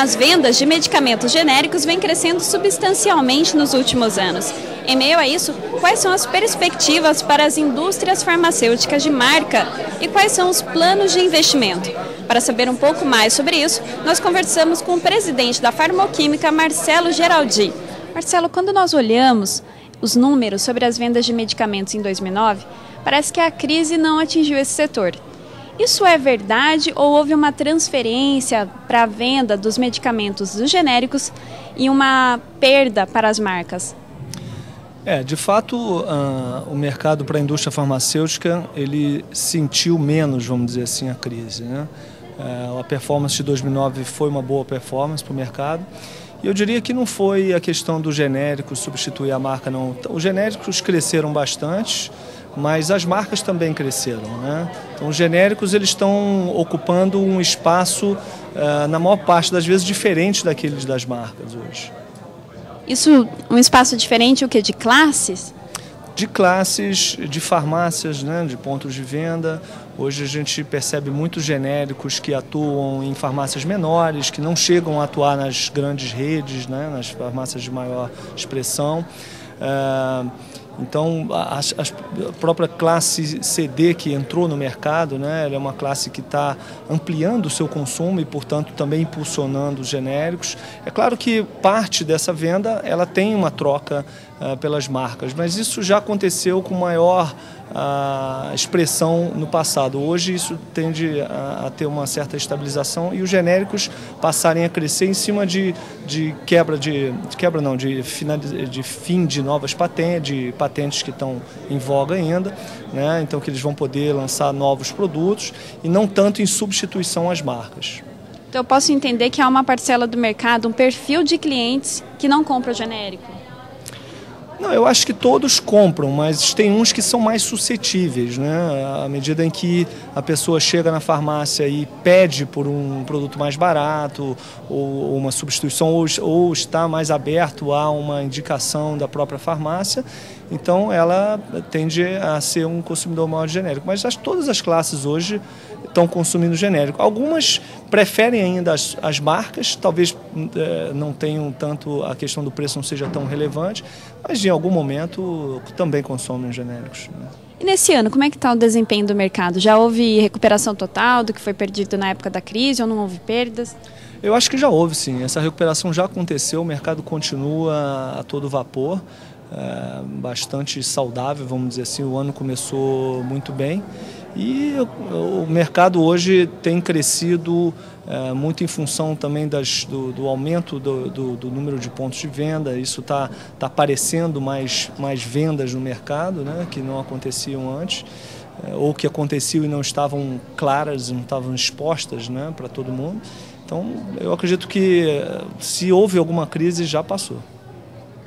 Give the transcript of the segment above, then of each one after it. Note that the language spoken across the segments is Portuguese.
As vendas de medicamentos genéricos vêm crescendo substancialmente nos últimos anos. Em meio a isso, quais são as perspectivas para as indústrias farmacêuticas de marca e quais são os planos de investimento? Para saber um pouco mais sobre isso, nós conversamos com o presidente da Farmoquímica, Marcelo Geraldi. Marcelo, quando nós olhamos os números sobre as vendas de medicamentos em 2009, parece que a crise não atingiu esse setor. Isso é verdade ou houve uma transferência para a venda dos medicamentos dos genéricos e uma perda para as marcas? De fato, o mercado para a indústria farmacêutica, ele sentiu menos, vamos dizer assim, a crise, né? A performance de 2009 foi uma boa performance para o mercado. E eu diria que não foi a questão do genérico substituir a marca, não. Os genéricos cresceram bastante, mas as marcas também cresceram, né? Então, os genéricos eles estão ocupando um espaço, na maior parte das vezes, diferente daqueles das marcas hoje. Isso, um espaço diferente, o quê? De classes? De classes, de farmácias, né? De pontos de venda. Hoje a gente percebe muitos genéricos que atuam em farmácias menores, que não chegam a atuar nas grandes redes, né? Nas farmácias de maior expressão. Então, a própria classe CD que entrou no mercado, né, ela é uma classe que está ampliando o seu consumo e, portanto, também impulsionando os genéricos. É claro que parte dessa venda ela tem uma troca pelas marcas, mas isso já aconteceu com maior expressão no passado. Hoje isso tende a ter uma certa estabilização e os genéricos passarem a crescer em cima de fim de novas patentes que estão em voga ainda, né? Então que eles vão poder lançar novos produtos e não tanto em substituição às marcas. Então eu posso entender que há uma parcela do mercado, um perfil de clientes que não compra o genérico? Não, eu acho que todos compram, mas tem uns que são mais suscetíveis, né? À medida em que a pessoa chega na farmácia e pede por um produto mais barato, ou uma substituição, ou está mais aberto a uma indicação da própria farmácia, então ela tende a ser um consumidor maior de genérico. Mas todas as classes hoje estão consumindo genérico. Algumas preferem ainda as marcas, talvez não tenham tanto, a questão do preço não seja tão relevante, mas em algum momento também consomem genéricos, né? E nesse ano, como é que está o desempenho do mercado? Já houve recuperação total do que foi perdido na época da crise ou não houve perdas? Eu acho que já houve, sim. Essa recuperação já aconteceu, o mercado continua a todo vapor, bastante saudável, vamos dizer assim. O ano começou muito bem e o mercado hoje tem crescido muito em função também do aumento do número de pontos de venda. Isso está aparecendo mais vendas no mercado, né, que não aconteciam antes, ou que aconteciam e não estavam claras, não estavam expostas, né, para todo mundo. Então, eu acredito que se houve alguma crise, já passou.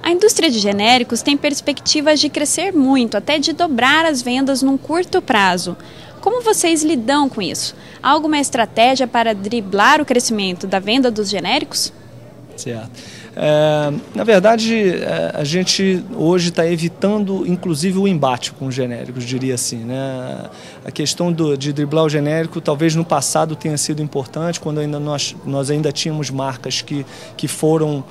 A indústria de genéricos tem perspectivas de crescer muito, até de dobrar as vendas num curto prazo. Como vocês lidam com isso? Há alguma estratégia para driblar o crescimento da venda dos genéricos? Certo. Na verdade, a gente hoje está evitando, inclusive, o embate com os genéricos, diria assim, né? A questão de driblar o genérico, talvez no passado tenha sido importante, quando nós ainda tínhamos marcas que foram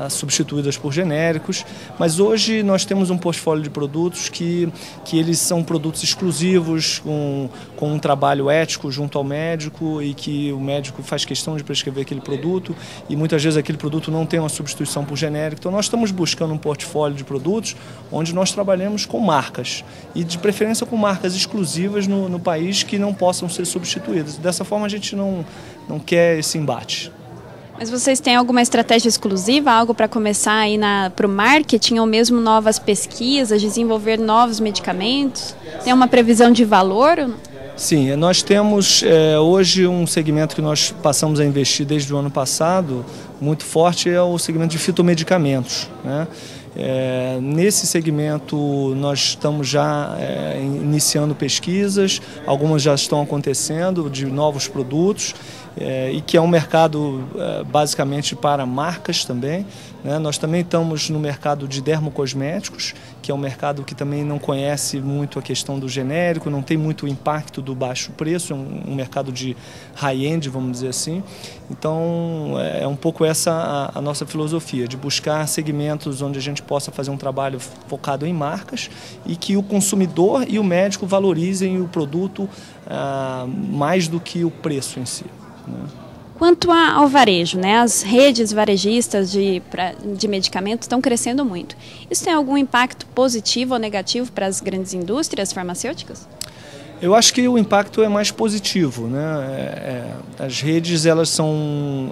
substituídas por genéricos, mas hoje nós temos um portfólio de produtos que eles são produtos exclusivos, com um trabalho ético junto ao médico, e que o médico faz questão de prescrever aquele produto, e muitas vezes aquele produto não tem uma substituição por genérico. Então nós estamos buscando um portfólio de produtos onde nós trabalhamos com marcas, e de preferência com marcas exclusivas no país que não possam ser substituídas. Dessa forma a gente não quer esse embate. Mas vocês têm alguma estratégia exclusiva, algo para começar aí para o marketing, ou mesmo novas pesquisas, desenvolver novos medicamentos? Tem uma previsão de valor? Sim, nós temos hoje um segmento que nós passamos a investir desde o ano passado, muito forte, é o segmento de fitomedicamentos, né? Nesse segmento nós estamos já iniciando pesquisas, algumas já estão acontecendo, de novos produtos, e que é um mercado basicamente para marcas também, né? Nós também estamos no mercado de dermocosméticos, que é um mercado que também não conhece muito a questão do genérico, não tem muito o impacto do baixo preço, é um mercado de high-end, vamos dizer assim. Então, é um pouco essa a nossa filosofia, de buscar segmentos onde a gente possa fazer um trabalho focado em marcas e que o consumidor e o médico valorizem o produto mais do que o preço em si, né? Quanto ao varejo, né, as redes varejistas de medicamentos estão crescendo muito. Isso tem algum impacto positivo ou negativo para as grandes indústrias farmacêuticas? Eu acho que o impacto é mais positivo, né? As redes elas são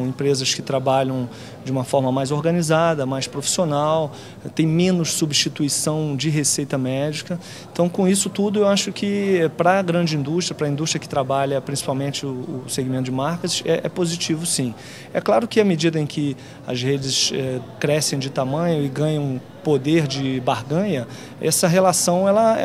empresas que trabalham de uma forma mais organizada, mais profissional, tem menos substituição de receita médica. Então, com isso tudo, eu acho que para a grande indústria, para a indústria que trabalha principalmente o segmento de marcas, é positivo, sim. É claro que à medida em que as redes crescem de tamanho e ganham poder de barganha, essa relação ela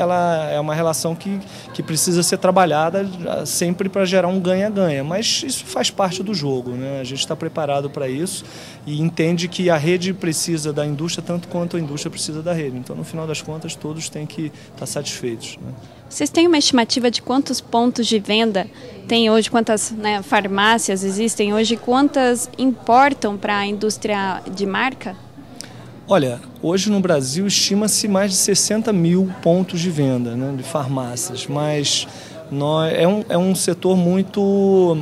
é uma relação que precisa ser trabalhada sempre para gerar um ganha-ganha, mas isso faz parte do jogo, né? A gente está preparado para isso e entende que a rede precisa da indústria tanto quanto a indústria precisa da rede. Então, no final das contas, todos têm que estar satisfeitos, né? Vocês têm uma estimativa de quantos pontos de venda tem hoje, quantas, né, farmácias existem hoje, quantas importam para a indústria de marca? Olha, hoje no Brasil estima-se mais de 60 mil pontos de venda, né, de farmácias, mas é um setor muito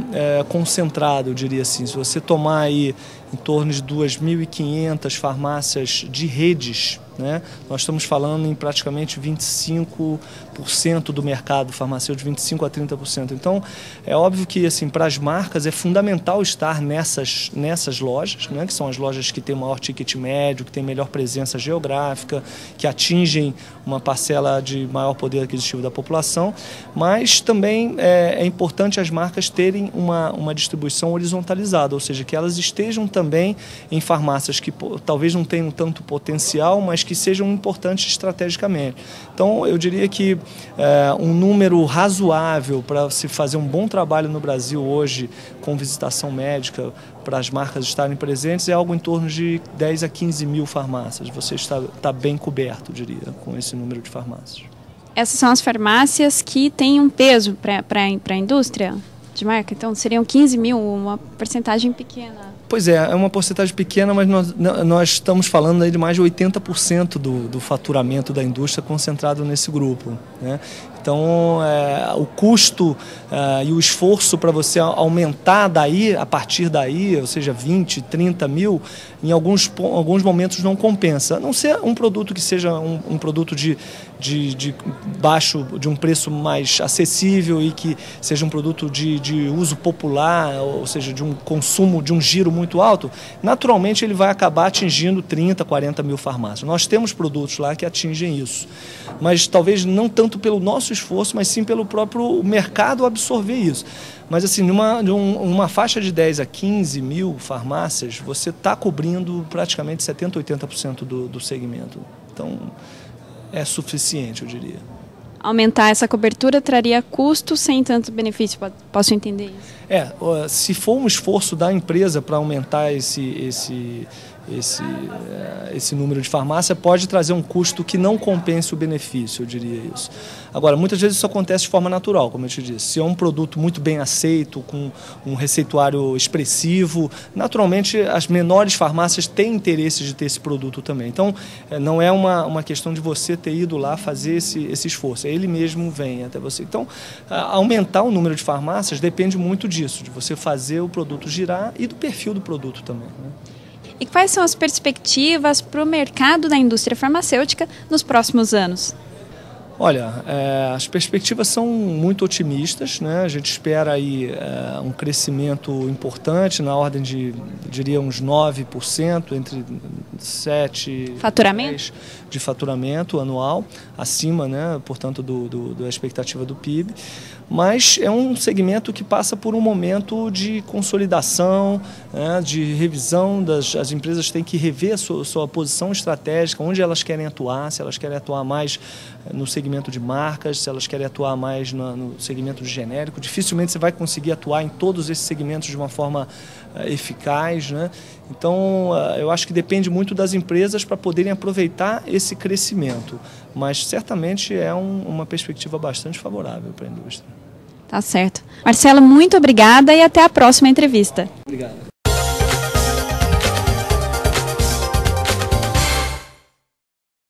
concentrado, eu diria assim. Se você tomar aí em torno de 2.500 farmácias de redes, né, nós estamos falando em praticamente 25% do mercado farmacêutico, 25% a 30%. Então, é óbvio que assim, para as marcas é fundamental estar nessas lojas, né, que são as lojas que têm maior ticket médio, que têm melhor presença geográfica, que atingem uma parcela de maior poder aquisitivo da população, mas também é importante as marcas terem uma distribuição horizontalizada, ou seja, que elas estejam também em farmácias que talvez não tenham tanto potencial, mas que sejam importantes estrategicamente. Então, eu diria que um número razoável para se fazer um bom trabalho no Brasil hoje com visitação médica, para as marcas estarem presentes, é algo em torno de 10 a 15 mil farmácias. Você está bem coberto, eu diria, com esse número de farmácias. Essas são as farmácias que têm um peso para a indústria de marca? Então, seriam 15 mil, uma porcentagem pequena. Pois é uma porcentagem pequena, mas nós estamos falando aí de mais de 80% do faturamento da indústria concentrado nesse grupo, né? Então, o custo e o esforço para você aumentar a partir daí, ou seja, 20, 30 mil, em alguns momentos não compensa. A não ser um produto que seja um produto de um preço mais acessível e que seja um produto de uso popular, ou seja, de um consumo, de um giro muito alto, naturalmente ele vai acabar atingindo 30, 40 mil farmácias. Nós temos produtos lá que atingem isso, mas talvez não tanto pelo nosso esforço, mas sim pelo próprio mercado absorver isso. Mas assim, numa faixa de 10 a 15 mil farmácias, você está cobrindo praticamente 70, 80% do segmento. Então, é suficiente, eu diria. Aumentar essa cobertura traria custo sem tanto benefício, posso entender isso? Se for um esforço da empresa para aumentar esse número de farmácia, pode trazer um custo que não compense o benefício, eu diria isso. Agora, muitas vezes isso acontece de forma natural, como eu te disse. Se é um produto muito bem aceito, com um receituário expressivo, naturalmente as menores farmácias têm interesse de ter esse produto também. Então, não é uma questão de você ter ido lá fazer esse esforço, ele mesmo vem até você. Então, aumentar o número de farmácias depende muito disso, de você fazer o produto girar e do perfil do produto também, né? E quais são as perspectivas para o mercado da indústria farmacêutica nos próximos anos? Olha, as perspectivas são muito otimistas, né? A gente espera aí um crescimento importante na ordem de, eu diria, uns 9%, entre 7% e 10% de faturamento anual, acima, né, portanto, da expectativa do PIB. Mas é um segmento que passa por um momento de consolidação, né, de revisão. As empresas têm que rever a sua posição estratégica, onde elas querem atuar, se elas querem atuar mais no segmento segmento de marcas, se elas querem atuar mais no segmento de genérico. Dificilmente você vai conseguir atuar em todos esses segmentos de uma forma eficaz, né? Então, eu acho que depende muito das empresas para poderem aproveitar esse crescimento, mas certamente é uma perspectiva bastante favorável para a indústria. Tá certo. Marcelo, muito obrigada e até a próxima entrevista. Obrigado.